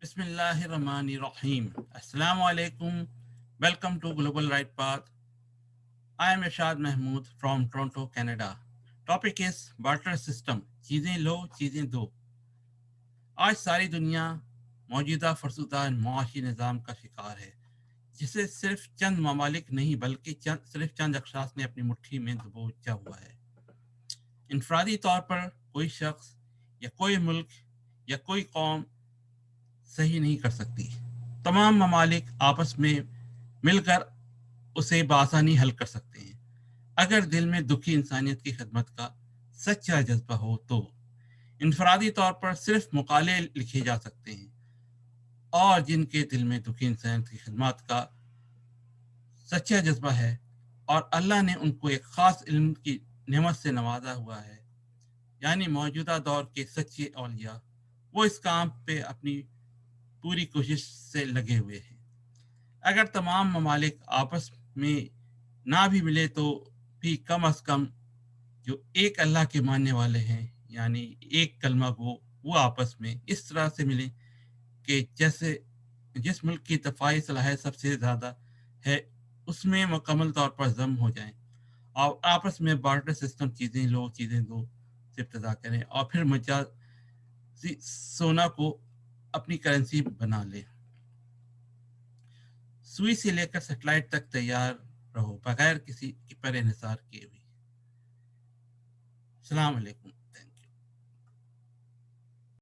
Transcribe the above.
بسم اللہ الرحمن الرحیم. السلام علیکم. Welcome to Global Right Path. I am Irshad Mahmood from Toronto, Canada. Topic is barter system. چیزیں لو چیزیں دو. آج ساری دنیا موجودہ فرسودہ معاشی نظام کا شکار ہے جسے صرف چند ممالک نہیں بلکہ صرف چند اشخاص نے اپنی مٹھی میں دبوچا ہوا ہے. انفرادی طور پر کوئی شخص یا کوئی ملک یا کوئی قوم صحیح نہیں کر سکتی. تمام ممالک آپس میں مل کر اسے بآسانی حل کر سکتے ہیں اگر دل میں دکھی انسانیت کی خدمت کا سچا جذبہ ہو تو. انفرادی طور پر صرف مقالے لکھے جا سکتے ہیں اور جن کے دل میں دکھی انسانیت کی خدمت کا سچا جذبہ ہے اور اللہ نے ان کو ایک خاص علم کی نعمت سے نوازا ہوا ہے، یعنی موجودہ دور کے سچے اولیاء، وہ اس کام پہ اپنی پوری کوشش سے لگے ہوئے ہیں. اگر تمام ممالک آپس میں نہ بھی ملے تو بھی کم از کم جو ایک اللہ کے ماننے والے ہیں یعنی ایک کلمہ گو، وہ آپس میں اس طرح سے ملیں کہ جیسے جس ملک کی دفاعی صلاحیت سب سے زیادہ ہے اس میں مکمل طور پر ضم ہو جائیں اور آپس میں بارٹر سسٹم چیزیں لو چیزیں دو سے ابتدا کریں اور پھر مجازی سونا کو اپنی کرنسی بنا لیں. سوئی سے لے کر سیٹلائٹ تک تیار رہو بغیر کسی پر انحصار کیے ہوئے. السلام علیکم.